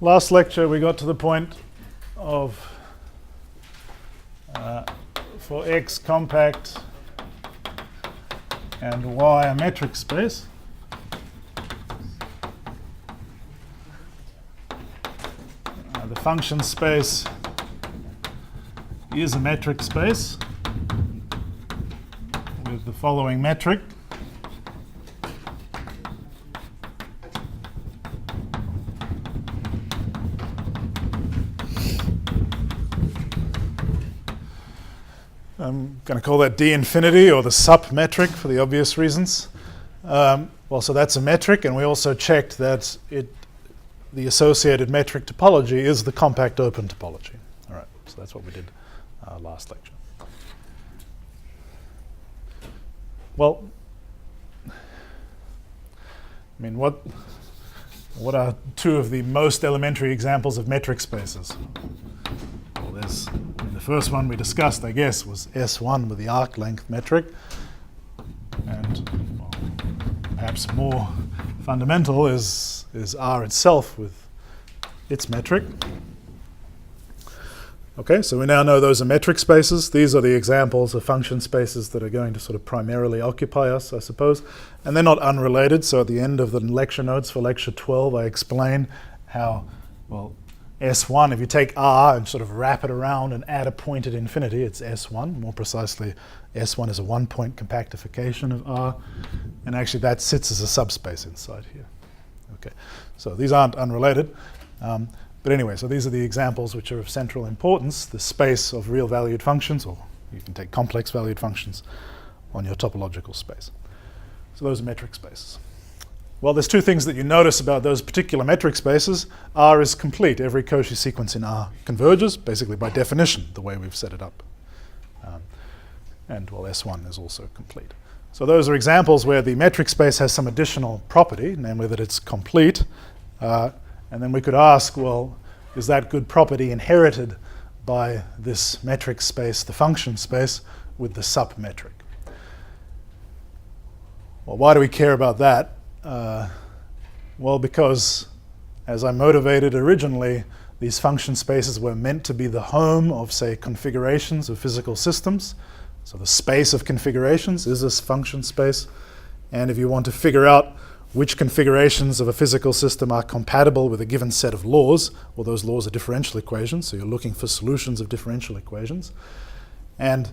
Last lecture we got to the point of for X compact and Y a metric space. The function space is a metric space with the following metric. I'm going to call that D infinity, or the sup metric for the obvious reasons. Well, so that's a metric, and we also checked that the associated metric topology is the compact open topology. All right, so that's what we did last lecture. Well, I mean, what are two of the most elementary examples of metric spaces? Well, the first one we discussed, I guess, was S1 with the arc length metric. And well, perhaps more fundamental is R itself with its metric. Okay, so we now know those are metric spaces. These are the examples of function spaces that are going to sort of primarily occupy us, I suppose. And they're not unrelated, so at the end of the lecture notes for lecture 12, I explain how, well, S1, if you take R and sort of wrap it around and add a point at infinity, it's S1. More precisely, S1 is a one-point compactification of R, and actually that sits as a subspace inside here. Okay, so these aren't unrelated. But anyway, so these are the examples which are of central importance, the space of real valued functions, or you can take complex valued functions on your topological space. So those are metric spaces. Well, there's two things that you notice about those particular metric spaces. R is complete. Every Cauchy sequence in R converges, basically by definition, the way we've set it up. And well, S1 is also complete. So those are examples where the metric space has some additional property, namely that it's complete. And then we could ask, well, is that good property inherited by this metric space, the function space, with the sup metric? Well, why do we care about that? Well, because as I motivated originally, these function spaces were meant to be the home of, say, configurations of physical systems. So the space of configurations is this function space. And if you want to figure out which configurations of a physical system are compatible with a given set of laws, well, those laws are differential equations, so you're looking for solutions of differential equations. And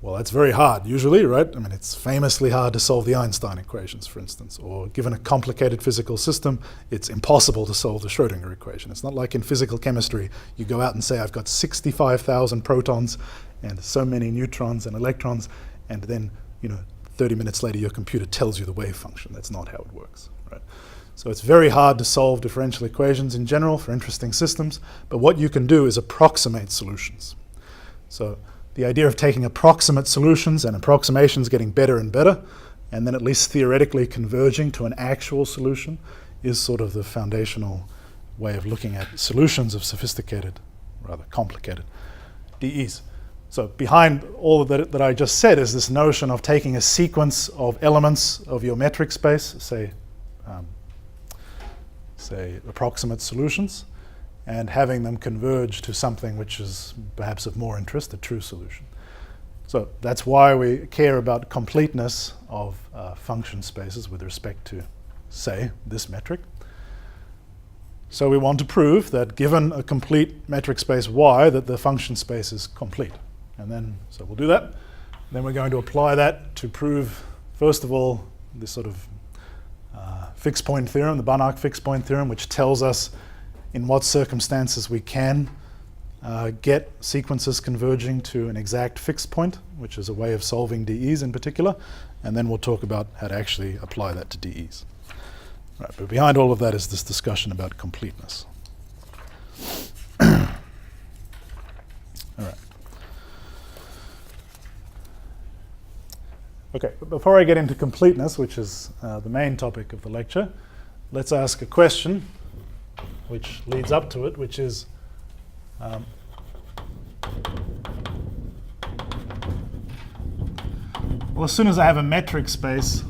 well, that's very hard usually, right? I mean, it's famously hard to solve the Einstein equations, for instance, or given a complicated physical system, it's impossible to solve the Schrödinger equation. It's not like in physical chemistry, you go out and say, I've got 65,000 protons and so many neutrons and electrons, and then, 30 minutes later your computer tells you the wave function. That's not how it works, right? So it's very hard to solve differential equations in general for interesting systems, but what you can do is approximate solutions. So the idea of taking approximate solutions and approximations getting better and better, and then at least theoretically converging to an actual solution, is sort of the foundational way of looking at solutions of sophisticated, rather complicated DEs. So behind all of that I just said is this notion of taking a sequence of elements of your metric space, say approximate solutions, and having them converge to something which is perhaps of more interest, a true solution. So that's why we care about completeness of function spaces with respect to, say, this metric. So we want to prove that given a complete metric space Y, that the function space is complete. And then, so we'll do that. Then we're going to apply that to prove, first of all, this sort of fixed point theorem, the Banach fixed point theorem, which tells us in what circumstances we can get sequences converging to an exact fixed point, which is a way of solving DEs in particular. And then we'll talk about how to actually apply that to DEs. Right, but behind all of that is this discussion about completeness. All right. Okay, but before I get into completeness, which is the main topic of the lecture, let's ask a question which leads up to it, which is well, as soon as I have a metric space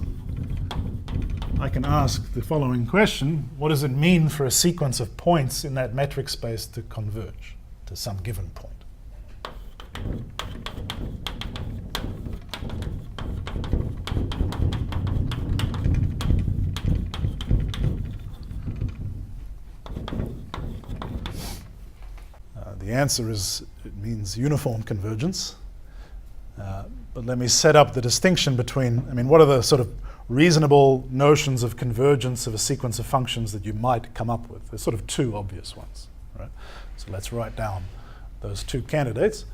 I can ask the following question: what does it mean for a sequence of points in that metric space to converge to some given point? The answer is it means uniform convergence. But let me set up the distinction between, what are the sort of reasonable notions of convergence of a sequence of functions that you might come up with? There's sort of two obvious ones, right? So let's write down those two candidates.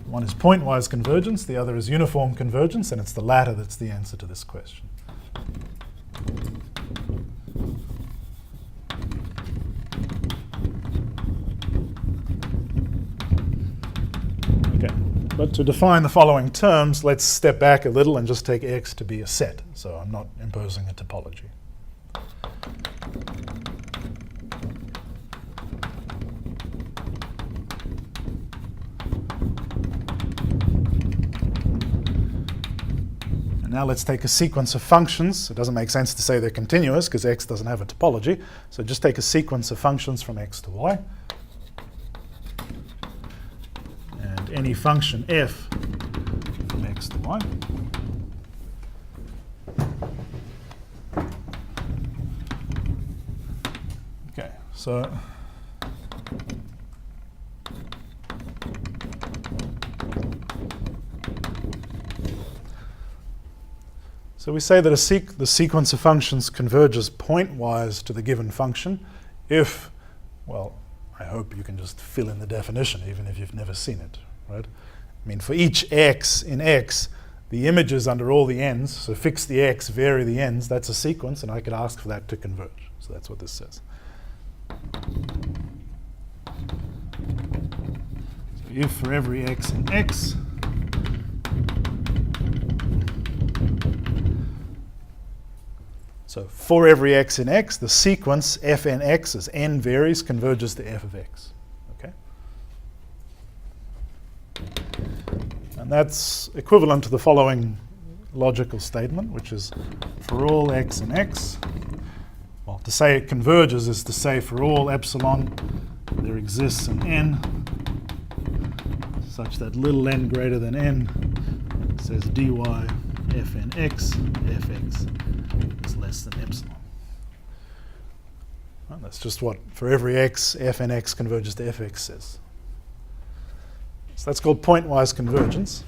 One is pointwise convergence, the other is uniform convergence, and it's the latter that's the answer to this question. Okay, but to define the following terms, let's step back a little and just take X to be a set. So I'm not imposing a topology. And now let's take a sequence of functions. It doesn't make sense to say they're continuous because X doesn't have a topology. So just take a sequence of functions from X to Y. Any function f from X to Y. Okay, so we say that the sequence of functions converges pointwise to the given function if, well, I hope you can just fill in the definition even if you've never seen it. Right? For each x in X, the images under all the n's, so fix the x, vary the n's, that's a sequence, and I could ask for that to converge. So that's what this says. So if for every x in X, so for every x in X, the sequence fnx as n varies converges to f of x. And that's equivalent to the following logical statement, which is for all x in X, well, to say it converges is to say for all epsilon there exists an n such that little n greater than n says dy fnx fx is less than epsilon. Well, that's just what for every x fnx converges to fx says. So that's called pointwise convergence.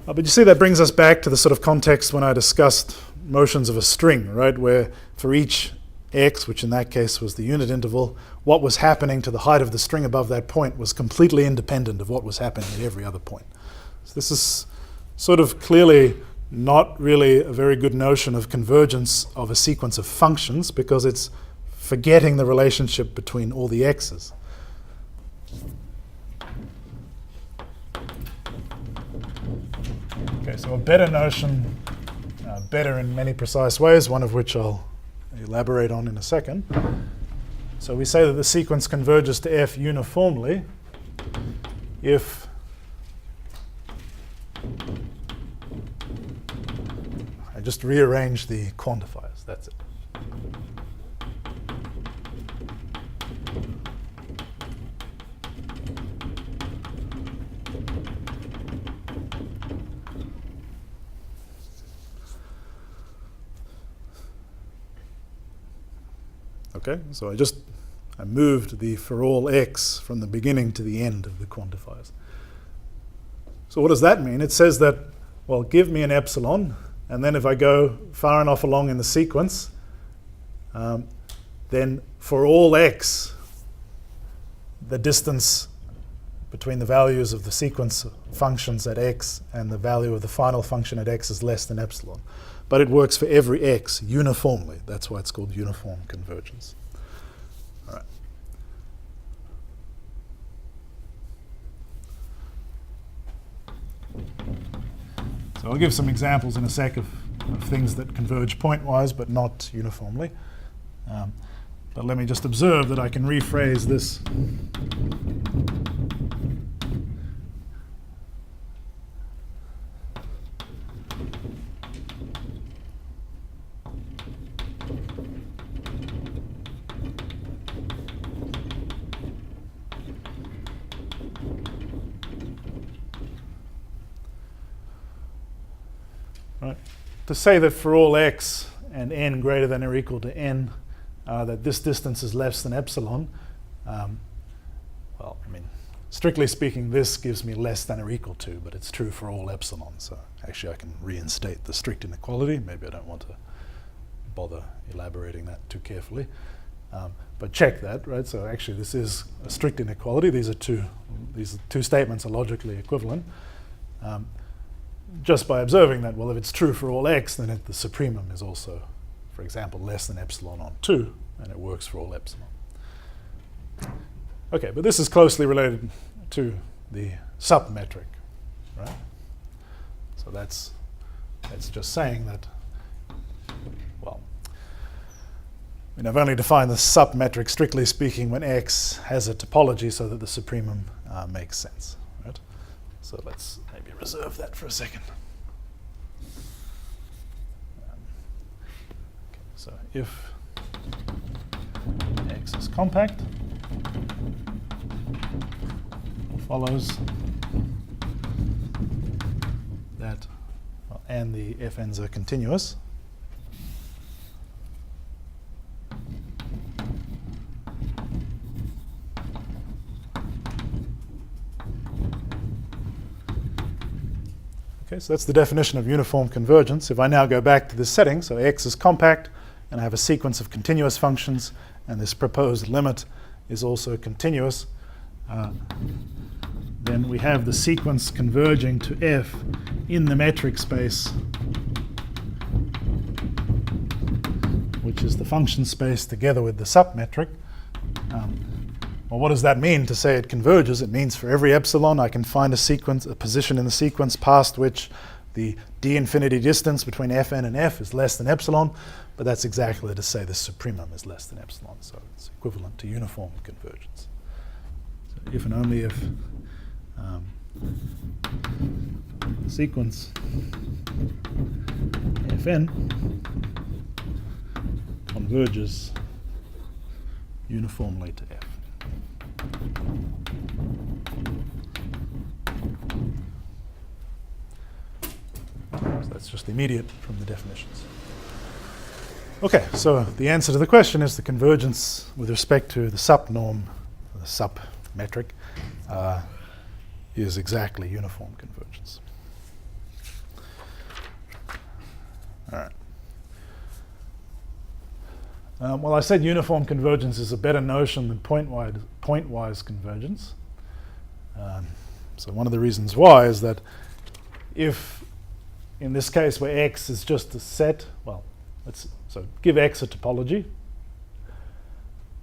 But you see that brings us back to the sort of context when I discussed motions of a string, right? Where for each x, which in that case was the unit interval, what was happening to the height of the string above that point was completely independent of what was happening at every other point. So this is sort of clearly not really a very good notion of convergence of a sequence of functions because it's forgetting the relationship between all the x's. Okay, so a better notion, better in many precise ways, one of which I'll elaborate on in a second. So we say that the sequence converges to f uniformly if I just rearrange the quantifiers, that's it. Okay, so I moved the for all x from the beginning to the end of the quantifiers. So what does that mean? It says that, well, give me an epsilon, and then if I go far enough along in the sequence, then for all x, the distance between the values of the sequence functions at x and the value of the final function at x is less than epsilon. But it works for every x uniformly. That's why it's called uniform convergence. All right. So I'll give some examples in a sec of things that converge pointwise but not uniformly. But let me just observe that I can rephrase this. to say that for all x and n greater than or equal to n, that this distance is less than epsilon, well, I mean, strictly speaking, this gives me less than or equal to, but it's true for all epsilon. So actually I can reinstate the strict inequality. Maybe I don't want to bother elaborating that too carefully. But check that, right? So actually this is a strict inequality. These two statements are logically equivalent. Just by observing that, well, if it's true for all x, then the supremum is also, for example, less than epsilon on 2, and it works for all epsilon. Okay, but this is closely related to the submetric, right? So that's just saying that, well, I mean, I've only defined the submetric strictly speaking when x has a topology so that the supremum makes sense, right? So let's maybe reserve that for a second. Okay, so if x is compact, it follows that, well, and the fn's are continuous. Okay, so that's the definition of uniform convergence. If I now go back to this setting, so x is compact, and I have a sequence of continuous functions, and this proposed limit is also continuous, then we have the sequence converging to f in the metric space, which is the function space together with the submetric. Well, what does that mean to say it converges? It means for every epsilon I can find a position in the sequence past which the d-infinity distance between fn and f is less than epsilon, but that's exactly to say the supremum is less than epsilon, so it's equivalent to uniform convergence. So if and only if the sequence fn converges uniformly to f. So that's just immediate from the definitions. Okay, so the answer to the question is the convergence with respect to the subnorm, the submetric, is exactly uniform convergence. All right. Well, I said uniform convergence is a better notion than pointwise convergence. So one of the reasons why is that if, in this case where x is just a set, well, so give x a topology.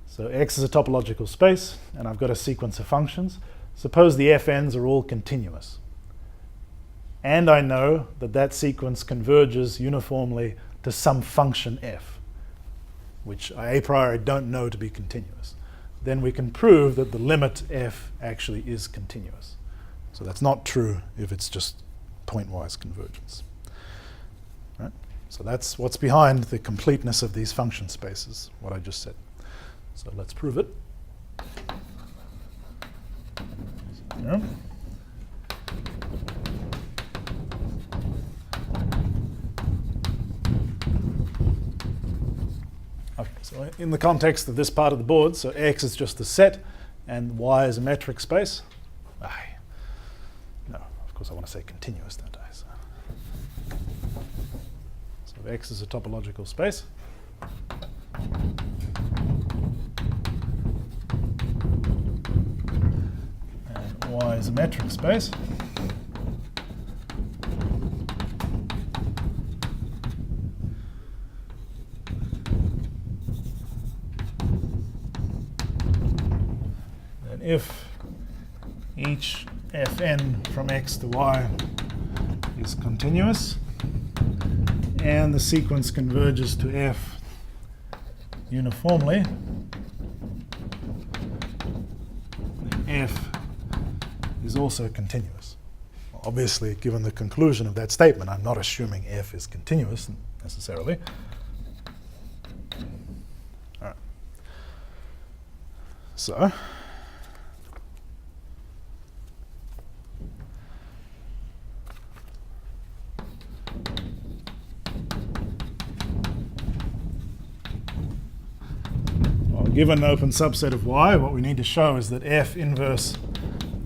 So x is a topological space, and I've got a sequence of functions. Suppose the fn's are all continuous. And I know that that sequence converges uniformly to some function f, which I a priori don't know to be continuous. Then we can prove that the limit f actually is continuous. So that's not true if it's just pointwise convergence. Right? So that's what's behind the completeness of these function spaces, what I just said. So let's prove it. Yeah. Okay, so in the context of this part of the board, so x is just a set and y is a metric space. No, of course I want to say continuous, don't I? So x is a topological space. And y is a metric space. And if each fn from x to y is continuous, and the sequence converges to f uniformly, then f is also continuous. Obviously, given the conclusion of that statement, I'm not assuming f is continuous necessarily. All right. So given an open subset of Y, what we need to show is that F inverse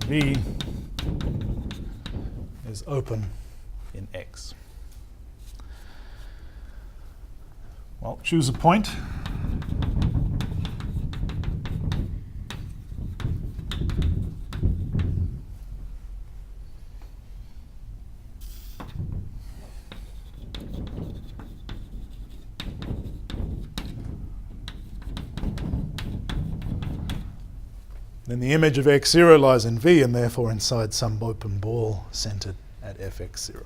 V is open in X. Well, choose a point. Then the image of x0 lies in V and therefore inside some open ball centered at fx0.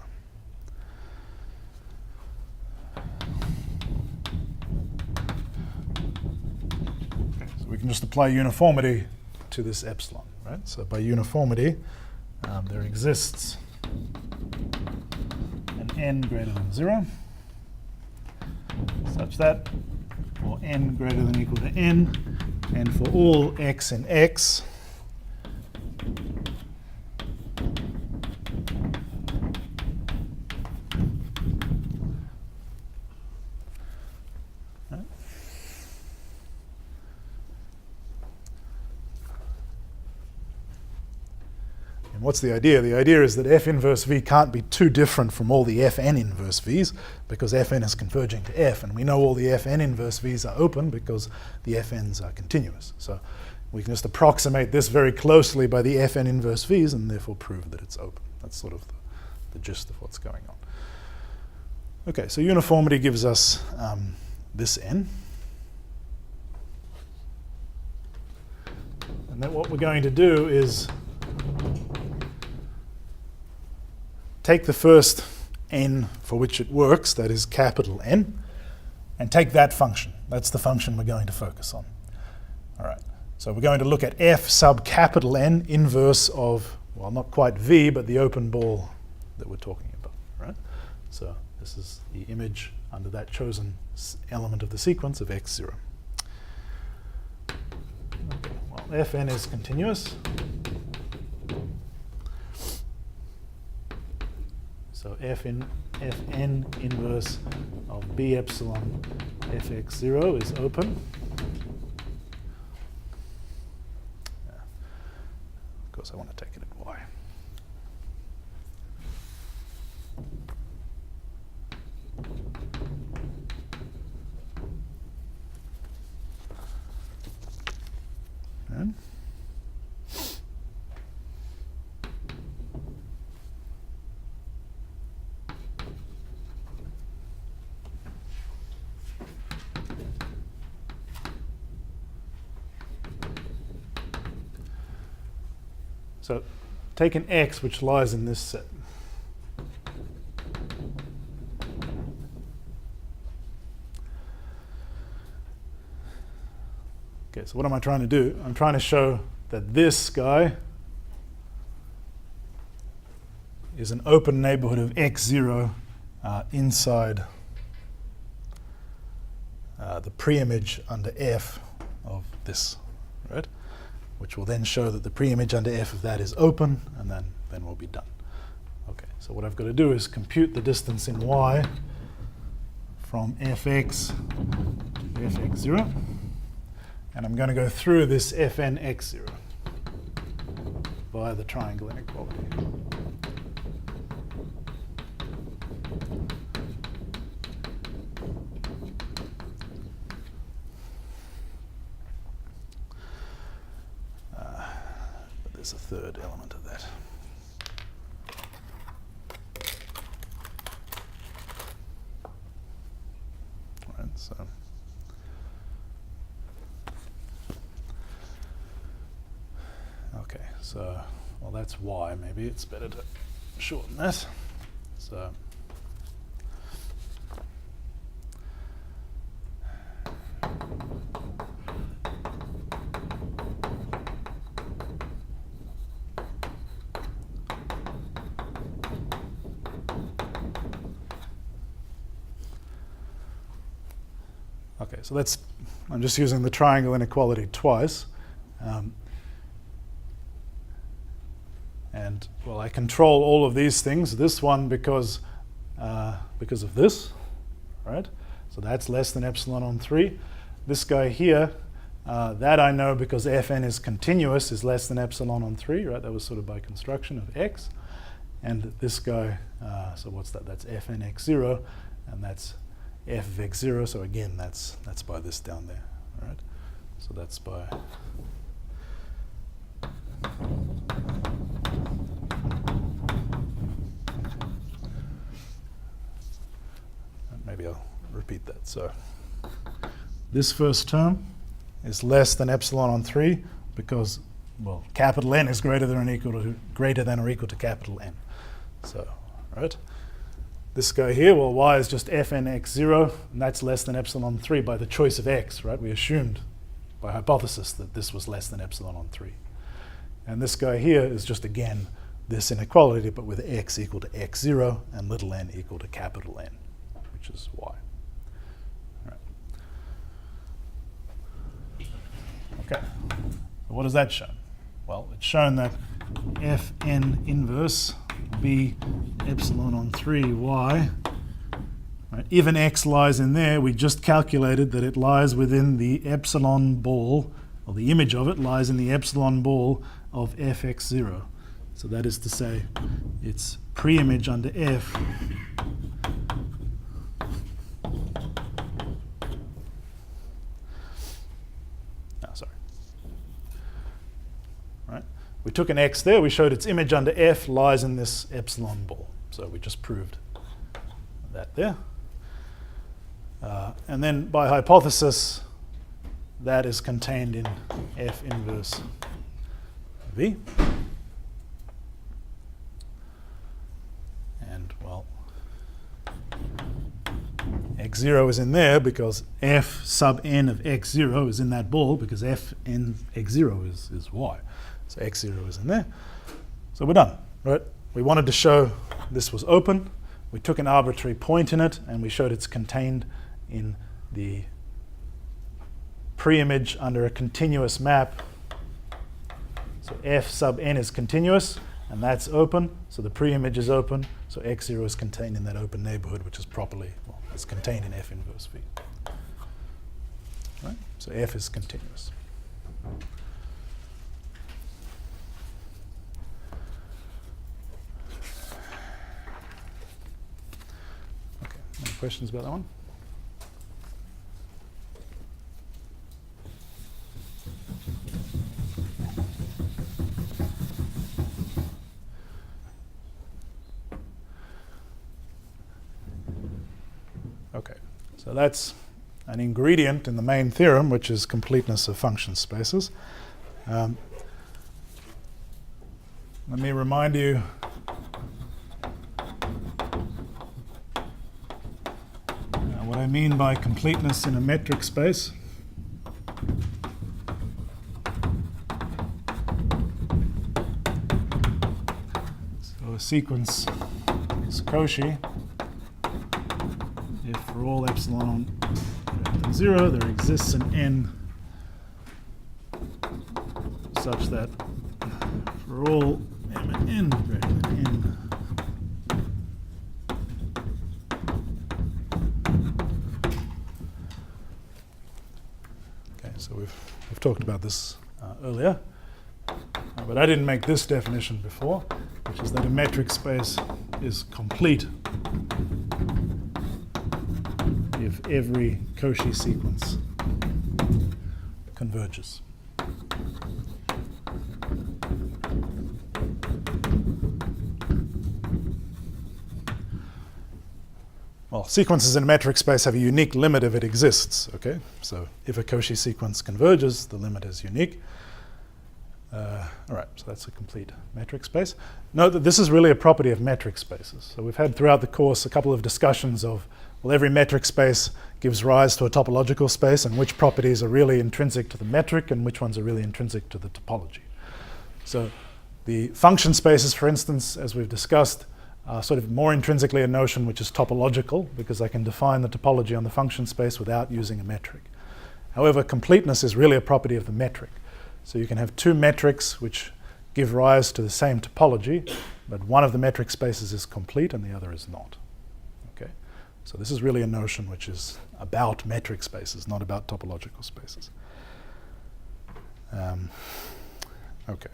So we can just apply uniformity to this epsilon, right? So by uniformity, there exists an n greater than 0 such that for n greater than or equal to n, and for all x in X, and what's the idea? The idea is that F inverse V can't be too different from all the Fn inverse V's because Fn is converging to F, and we know all the Fn inverse V's are open because the Fn's are continuous. So we can just approximate this very closely by the Fn inverse V's and therefore prove that it's open. That's sort of the gist of what's going on. Okay, so uniformity gives us this n. And then what we're going to do is take the first n for which it works, that is capital N, and take that function. That's the function we're going to focus on. All right, so we're going to look at F sub capital N inverse of, well, not quite V, but the open ball that we're talking about, right? So this is the image under that chosen element of the sequence of x0. Okay, well, Fn is continuous. So Fn inverse of B epsilon Fx0 is open. Of course, I want to take it at Y. And so take an X which lies in this set. Okay, so what am I trying to do? I'm trying to show that this guy is an open neighborhood of x0 inside the preimage under F of this, right? Which will then show that the preimage under F of that is open, and then we'll be done. Okay, so what I've got to do is compute the distance in Y from Fx to Fx0, and I'm going to go through this Fn x0 via the triangle inequality. There's a third element of that. All right, so okay, so well, that's Y. Maybe it's better to shorten that. So okay, so that's, I'm just using the triangle inequality twice. And, well, I control all of these things. This one because of this, right? So that's less than epsilon on 3. This guy here That I know because Fn is continuous, is less than epsilon on 3, right? That was sort of by construction of x. And this guy, so what's that? That's Fn x0, and that's f of x0. So again, that's by this down there, right? So that's by maybe I'll repeat that. So this first term is less than epsilon on 3 because, well, capital N is greater than or equal to capital N. So, right? This guy here, well, y is just Fn x0, and that's less than epsilon 3 by the choice of x, right? We assumed by hypothesis that this was less than epsilon on 3. And this guy here is just, again, this inequality, but with x equal to x0 and little n equal to capital N, which is y. All right. Okay, so what does that show? Well, it's shown that Fn inverse will be epsilon on 3y. Right? If an x lies in there, we just calculated that it lies within the epsilon ball, or the image of it lies in the epsilon ball of fx0. So that is to say, its pre-image under f we took an x there, we showed its image under f lies in this epsilon ball. So we just proved that there. And then by hypothesis, that is contained in F inverse V. And, well, x0 is in there because f sub n of x0 is in that ball because f n x0 is y. So x0 is in there. So we're done, right? We wanted to show this was open. We took an arbitrary point in it, and we showed it's contained in the pre-image under a continuous map. So f sub n is continuous, and that's open. So the pre-image is open. So x0 is contained in that open neighborhood, which is properly, well, it's contained in F inverse V. Right? So f is continuous. Any questions about that one? Okay, so that's an ingredient in the main theorem, which is completeness of function spaces. Let me remind you what I mean by completeness in a metric space. So a sequence is Cauchy if for all epsilon greater than 0 there exists an n such that for all m and n greater than n so we've talked about this earlier, but I didn't make this definition before, which is that a metric space is complete if every Cauchy sequence converges. Well, sequences in a metric space have a unique limit if it exists, okay? So if a Cauchy sequence converges, the limit is unique. All right, so that's a complete metric space. Note that this is really a property of metric spaces. So we've had throughout the course a couple of discussions of, well, every metric space gives rise to a topological space and which properties are really intrinsic to the metric and which ones are really intrinsic to the topology. So the function spaces, for instance, as we've discussed, sort of more intrinsically a notion which is topological because I can define the topology on the function space without using a metric. However, completeness is really a property of the metric. So you can have two metrics which give rise to the same topology, but one of the metric spaces is complete and the other is not. Okay? So this is really a notion which is about metric spaces, not about topological spaces. Okay.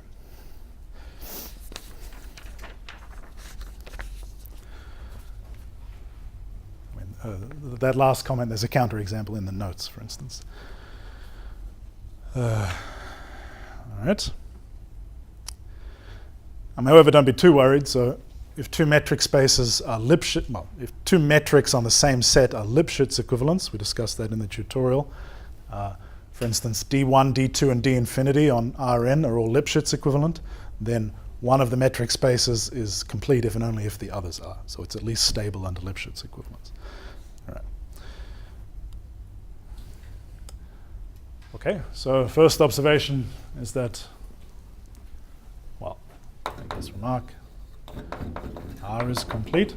That last comment, there's a counterexample in the notes, for instance. All right. However, don't be too worried. So if two metric spaces are Lipschitz, well, if two metrics on the same set are Lipschitz equivalents, we discussed that in the tutorial. For instance, D1, D2, and D infinity on Rn are all Lipschitz equivalent, then one of the metric spaces is complete if and only if the others are. So it's at least stable under Lipschitz equivalence. All right. Okay, so first observation is that, well, I guess remark, R is complete.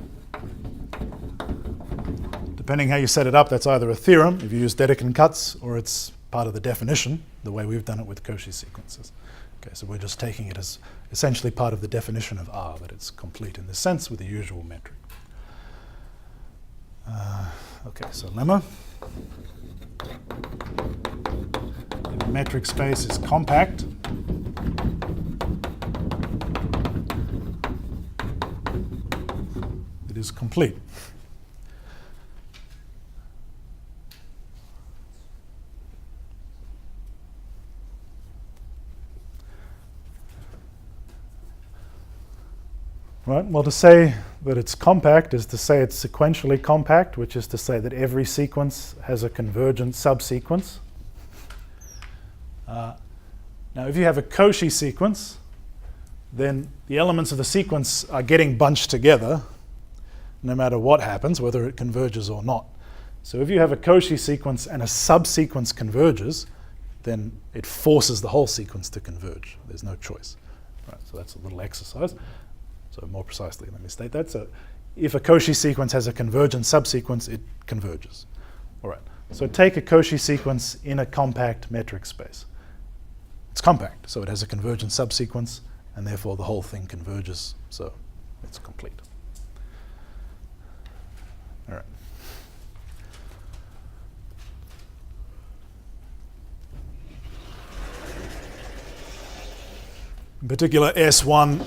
Depending how you set it up, that's either a theorem, if you use Dedekind cuts, or it's part of the definition, the way we've done it with Cauchy sequences. Okay, so we're just taking it as essentially part of the definition of R, that it's complete in this sense with the usual metric. Okay, so lemma. If a metric space is compact, it is complete. Right, well, to say that it's compact is to say it's sequentially compact, which is to say that every sequence has a convergent subsequence. Now, if you have a Cauchy sequence, then the elements of the sequence are getting bunched together no matter what happens, whether it converges or not. So if you have a Cauchy sequence and a subsequence converges, then it forces the whole sequence to converge. There's no choice. Right, so that's a little exercise. So more precisely, let me state that. So if a Cauchy sequence has a convergent subsequence, it converges. All right, so take a Cauchy sequence in a compact metric space. It's compact, so it has a convergent subsequence, and therefore the whole thing converges, so it's complete. All right. In particular, S1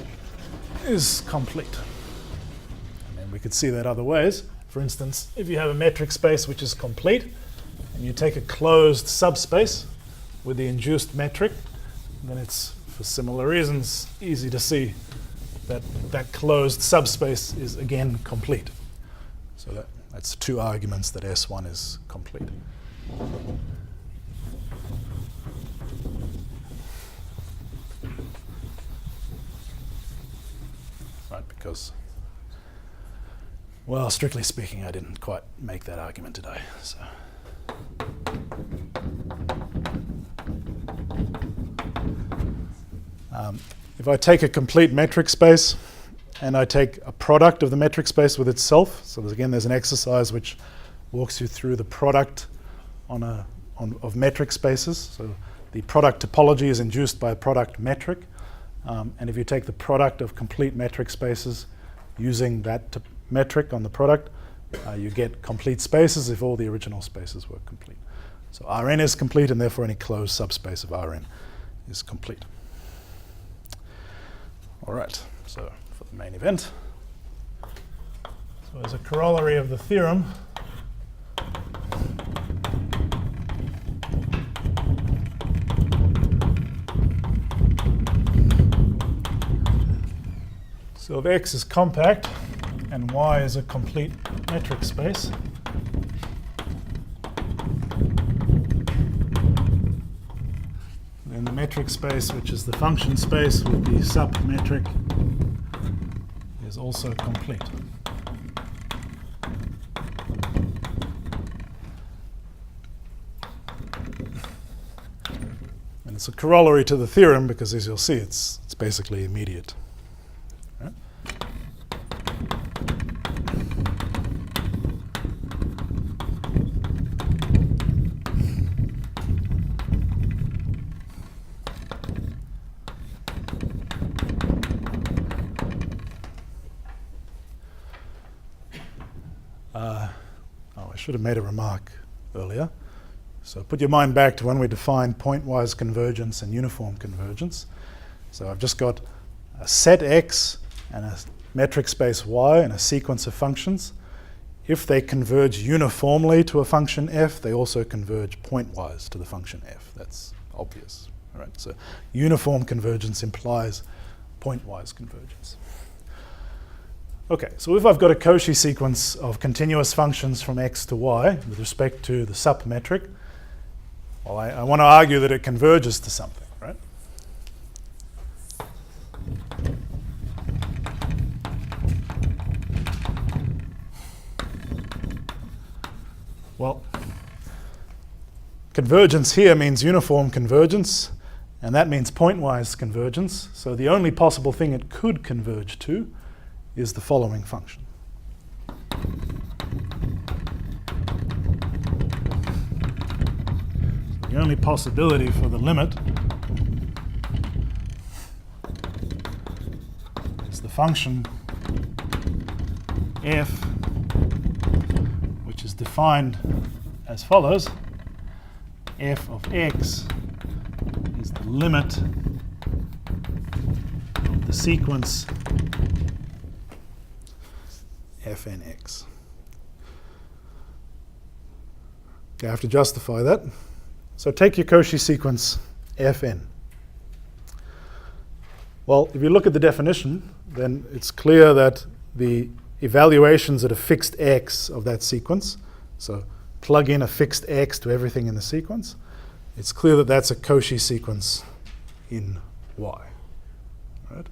is complete. And we could see that other ways. For instance, if you have a metric space which is complete, and you take a closed subspace with the induced metric, then it's, for similar reasons, easy to see that that closed subspace is again complete. So that's two arguments that S1 is complete. Right, because, well, strictly speaking, I didn't quite make that argument today. So. If I take a complete metric space and I take a product of the metric space with itself, so there's an exercise which walks you through the product of metric spaces. So the product topology is induced by a product metric. And if you take the product of complete metric spaces using that metric on the product, you get complete spaces if all the original spaces were complete. So Rn is complete, and therefore any closed subspace of Rn is complete. All right, so for the main event. So as a corollary of the theorem, so if X is compact and Y is a complete metric space, then the metric space, which is the function space with the submetric, is also complete. And it's a corollary to the theorem because, as you'll see, it's basically immediate. Right? I should have made a remark earlier. So put your mind back to when we defined pointwise convergence and uniform convergence. So I've just got a set X and a metric space Y and a sequence of functions. If they converge uniformly to a function f, they also converge pointwise to the function f. That's obvious. All right? So uniform convergence implies pointwise convergence. Okay, so if I've got a Cauchy sequence of continuous functions from x to y with respect to the sup metric, well, I want to argue that it converges to something, right? Well, convergence here means uniform convergence, and that means pointwise convergence. So the only possible thing it could converge to is the following function. So the only possibility for the limit is the function f, which is defined as follows. F of x is the limit of the sequence fnx. You have to justify that. So take your Cauchy sequence fn. Well, if you look at the definition, then it's clear that the evaluations at a fixed x of that sequence, so plug in a fixed x to everything in the sequence, it's clear that that's a Cauchy sequence in y. Right?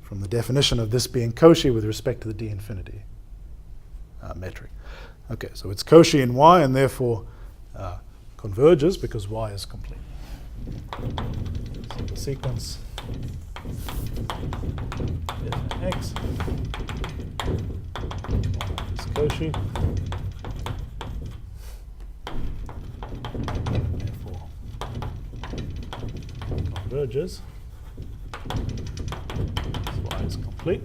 From the definition of this being Cauchy with respect to the d infinity metric. Okay, so it's Cauchy in y and therefore converges because y is complete. So the sequence x is Cauchy. Therefore converges. Y is complete.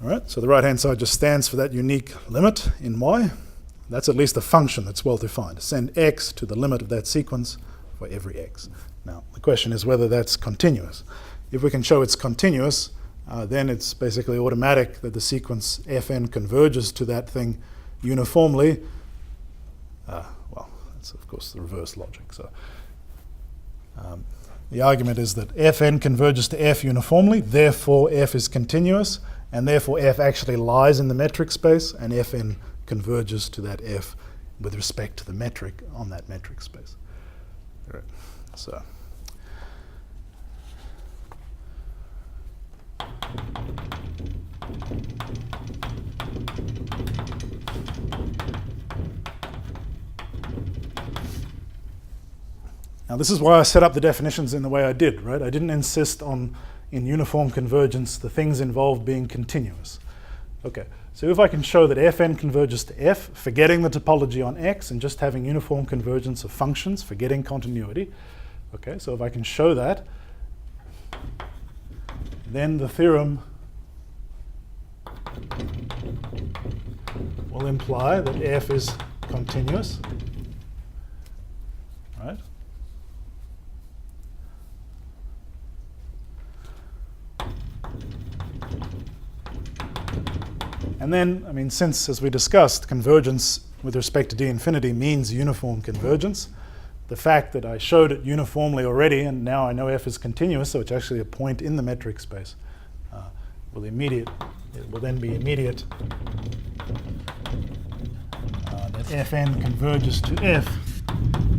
All right, so the right-hand side just stands for that unique limit in y. That's at least a function that's well defined. Send x to the limit of that sequence for every x. Now, the question is whether that's continuous. If we can show it's continuous, then it's basically automatic that the sequence fn converges to that thing uniformly. Well, that's of course the reverse logic. So the argument is that fn converges to f uniformly, therefore f is continuous, and therefore f actually lies in the metric space, and fn converges to that f with respect to the metric on that metric space. All right. So now this is why I set up the definitions in the way I did, right? I didn't insist on, in uniform convergence, the things involved being continuous. Okay, so if I can show that fn converges to f, forgetting the topology on x and just having uniform convergence of functions, forgetting continuity. Okay, so if I can show that, then the theorem will imply that f is continuous, right? And then, I mean, since, as we discussed, convergence with respect to d infinity means uniform convergence, the fact that I showed it uniformly already, and now I know f is continuous, so it's actually a point in the metric space, it will then be immediate that fn converges to f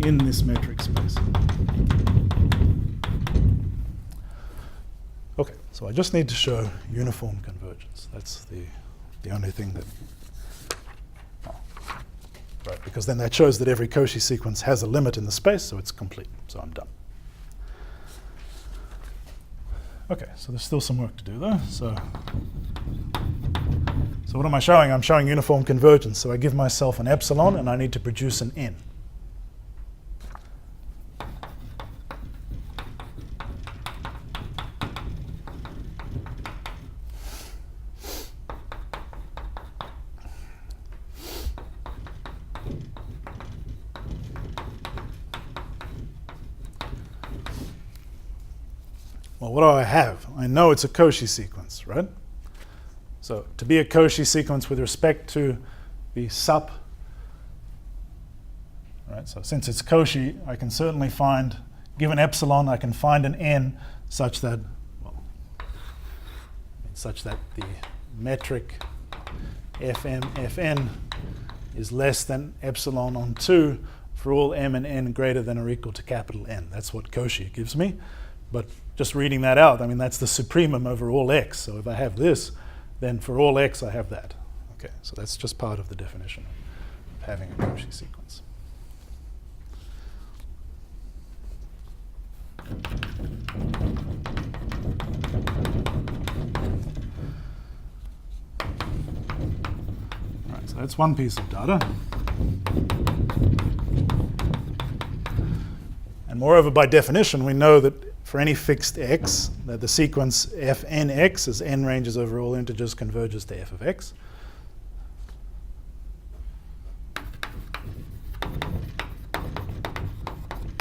in this metric space. Okay, so I just need to show uniform convergence. That's the only thing that, right, because then that shows that every Cauchy sequence has a limit in the space, so it's complete. So I'm done. Okay, so there's still some work to do though. So what am I showing? I'm showing uniform convergence. So I give myself an epsilon and I need to produce an n. well, what do I have? I know it's a Cauchy sequence, right? So to be a Cauchy sequence with respect to the sup, right? So since it's Cauchy, I can certainly find, given epsilon, I can find an n such that, well, such that the metric Fn is less than epsilon on 2 for all m and n greater than or equal to capital N. That's what Cauchy gives me. But just reading that out, I mean, that's the supremum over all x. So if I have this, then for all x, I have that. Okay, so that's just part of the definition of having a Cauchy sequence. All right, so that's one piece of data. And moreover, by definition, we know that for any fixed x, that the sequence fnx, as n ranges over all integers, converges to f of x.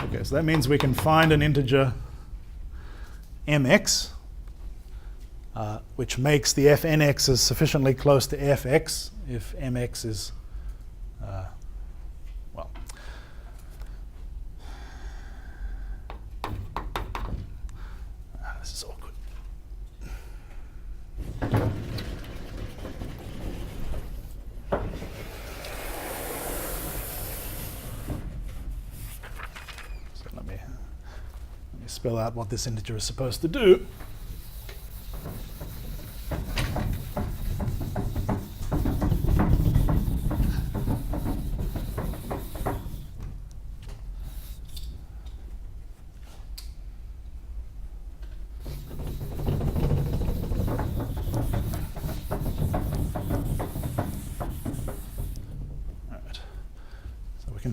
Okay, so that means we can find an integer mx, which makes the fnx's sufficiently close to fx if mx is, well, this is awkward. So let me spell out what this integer is supposed to do.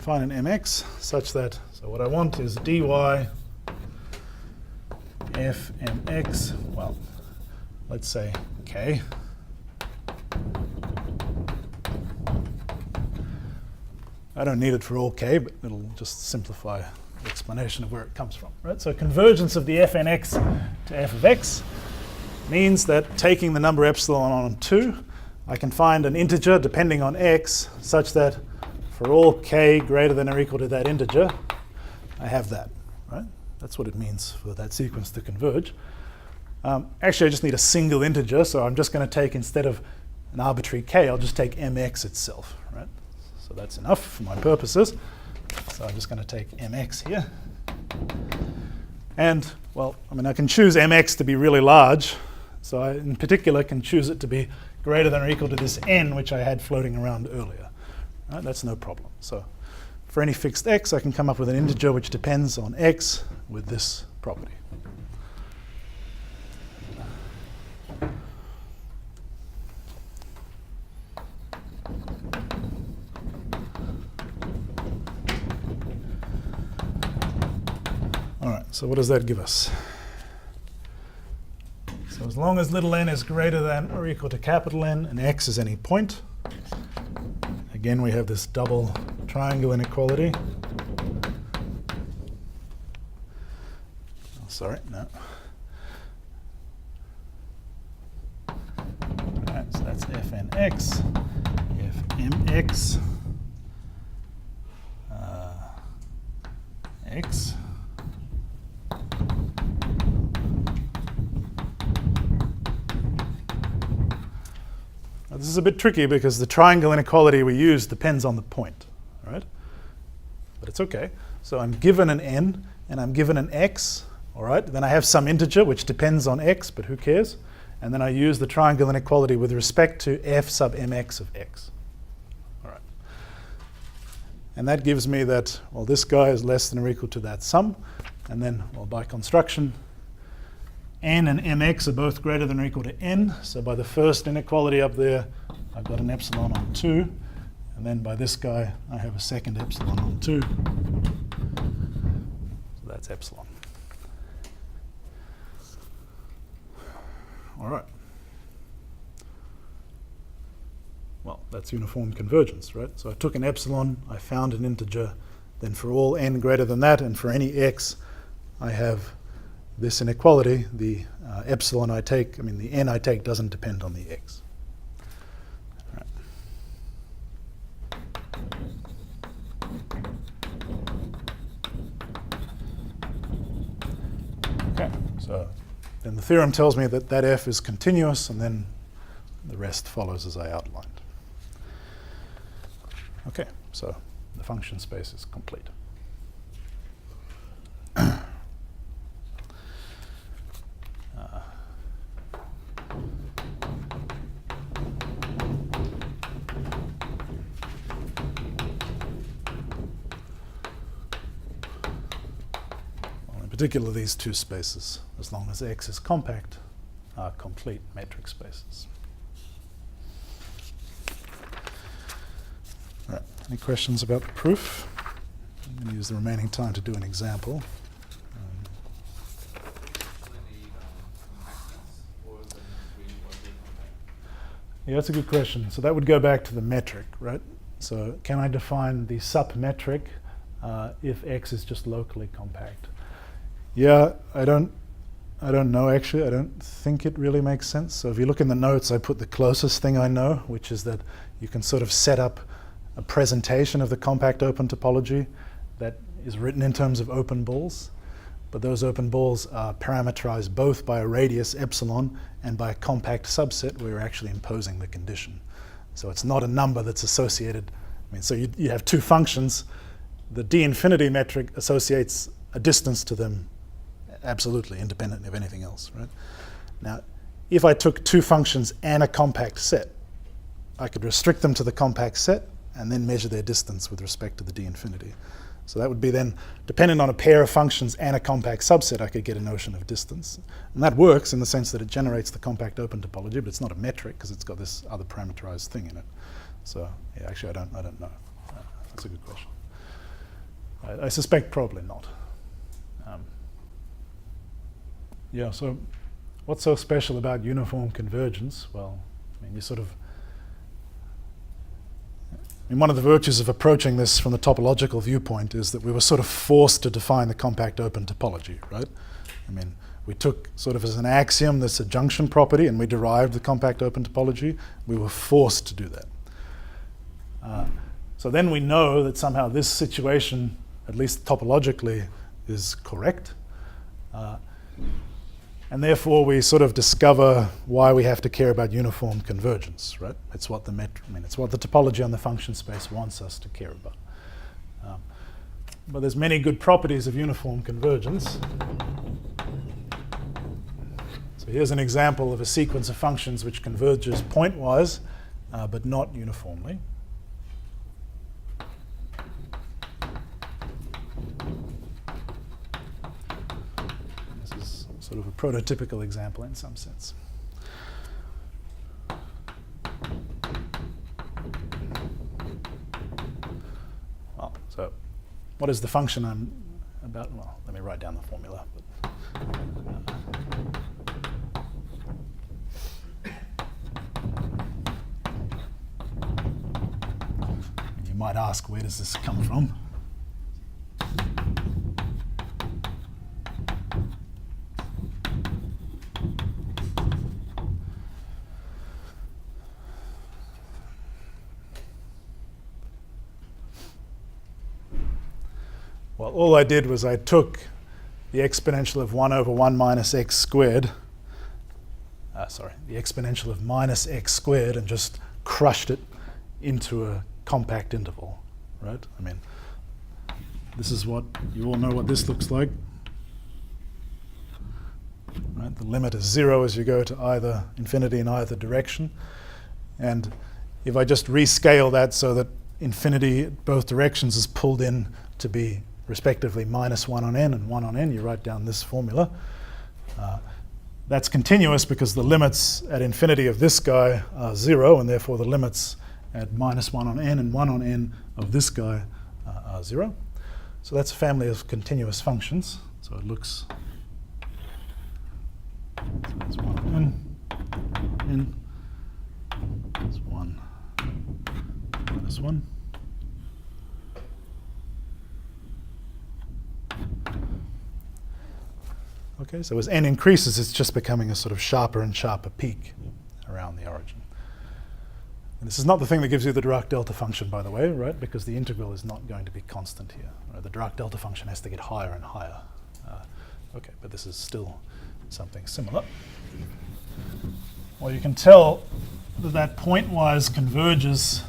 Find an mx such that, so what I want is dy fmx, well, let's say k. I don't need it for all k, but it'll just simplify the explanation of where it comes from, right? So convergence of the fnx to f of x means that taking the number epsilon on 2, I can find an integer depending on x such that for all k greater than or equal to that integer, I have that, right? That's what it means for that sequence to converge. Actually, I just need a single integer, so I'm just going to take, instead of an arbitrary k, I'll just take mx itself, right? So that's enough for my purposes. So I'm just going to take mx here. And, well, I mean, I can choose mx to be really large. So I, in particular, can choose it to be greater than or equal to this n, which I had floating around earlier. Right? That's no problem. So for any fixed x, I can come up with an integer which depends on x with this property. All right, so what does that give us? So as long as little n is greater than or equal to capital N and x is any point, again, we have this double triangle inequality. Oh, sorry, no. All right, so that's fnx, fmx, x. This is a bit tricky because the triangle inequality we use depends on the point, all right? But it's okay. So I'm given an n and I'm given an x, all right? Then I have some integer which depends on x, but who cares? And then I use the triangle inequality with respect to f sub mx of x, all right? And that gives me that, well, this guy is less than or equal to that sum. And then, well, by construction, n and mx are both greater than or equal to n. So by the first inequality up there, I've got an epsilon on 2. And then by this guy, I have a second epsilon on 2. So that's epsilon. All right. Well, that's uniform convergence, right? So I took an epsilon, I found an integer. Then for all n greater than that, and for any x, I have this inequality, the epsilon I take, the n I take doesn't depend on the x. Right. Okay, so then the theorem tells me that that f is continuous, and then the rest follows as I outlined. Okay, so the function space is complete. In particular, these two spaces, as long as X is compact, are complete metric spaces. All right, any questions about the proof? I'm going to use the remaining time to do an example. Yeah, that's a good question. So that would go back to the metric, right? So can I define the sup metric if X is just locally compact? Yeah, I don't know actually. I don't think it really makes sense. So if you look in the notes, I put the closest thing I know, which is that you can sort of set up a presentation of the compact open topology that is written in terms of open balls. But those open balls are parameterized both by a radius epsilon and by a compact subset where you're actually imposing the condition. So it's not a number that's associated. So you have two functions. The d infinity metric associates a distance to them absolutely independent of anything else, right? Now, if I took two functions and a compact set, I could restrict them to the compact set and then measure their distance with respect to the d infinity. So that would be then, dependent on a pair of functions and a compact subset, I could get a notion of distance. And that works in the sense that it generates the compact open topology, but it's not a metric because it's got this other parameterized thing in it. So yeah, actually I don't know. That's a good question. I suspect probably not. Yeah, so what's so special about uniform convergence? Well, one of the virtues of approaching this from the topological viewpoint is that we were sort of forced to define the compact open topology, right? We took sort of as an axiom this adjunction property and we derived the compact open topology. We were forced to do that. So then we know that somehow this situation, at least topologically, is correct. And therefore we sort of discover why we have to care about uniform convergence, right? It's what it's what the topology on the function space wants us to care about. But there's many good properties of uniform convergence. So here's an example of a sequence of functions which converges pointwise, but not uniformly. Sort of a prototypical example in some sense. Well, so what is the function I'm about? Well, let me write down the formula. You might ask, where does this come from? Well, all I did was I took the exponential of 1 over 1 minus x squared, the exponential of minus x squared, and just crushed it into a compact interval, right? This is what, you all know what this looks like. Right? The limit is 0 as you go to either infinity in either direction. And if I just rescale that so that infinity at both directions is pulled in to be respectively minus 1 on n and 1 on n, you write down this formula. That's continuous because the limits at infinity of this guy are 0, and therefore the limits at minus 1 on n and 1 on n of this guy are 0. So that's a family of continuous functions. So it looks, so that's 1 on n, that's 1 minus 1. Okay. Okay, so as n increases, it's just becoming a sort of sharper and sharper peak around the origin. And this is not the thing that gives you the Dirac delta function, by the way, right? Because the integral is not going to be constant here. Right? The Dirac delta function has to get higher and higher. Okay, but this is still something similar. Well, you can tell that that pointwise converges.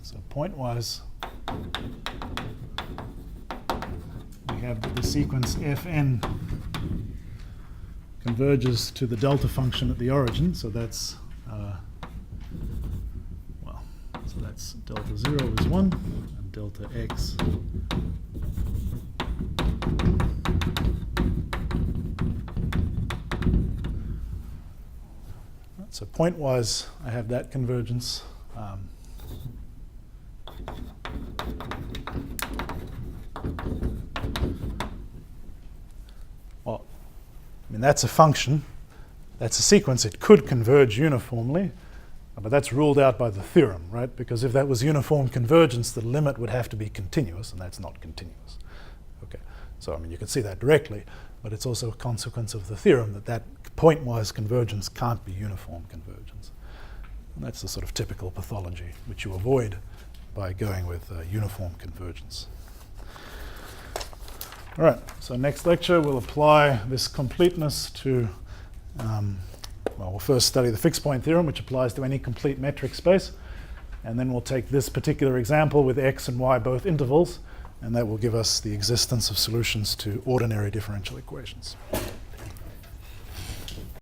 So pointwise, we have the sequence Fn converges to the delta function at the origin. So that's so that's delta 0 is 1 and delta x so pointwise, I have that convergence. Well, I mean, that's a function. That's a sequence. It could converge uniformly, but that's ruled out by the theorem, right? Because if that was uniform convergence, the limit would have to be continuous, and that's not continuous. Okay, so I mean, you can see that directly, but it's also a consequence of the theorem that that pointwise convergence can't be uniform convergence. And that's the sort of typical pathology which you avoid by going with uniform convergence. All right, so next lecture we'll apply this completeness to, well, we'll first study the fixed point theorem, which applies to any complete metric space, and then we'll take this particular example with x and y both intervals, and that will give us the existence of solutions to ordinary differential equations.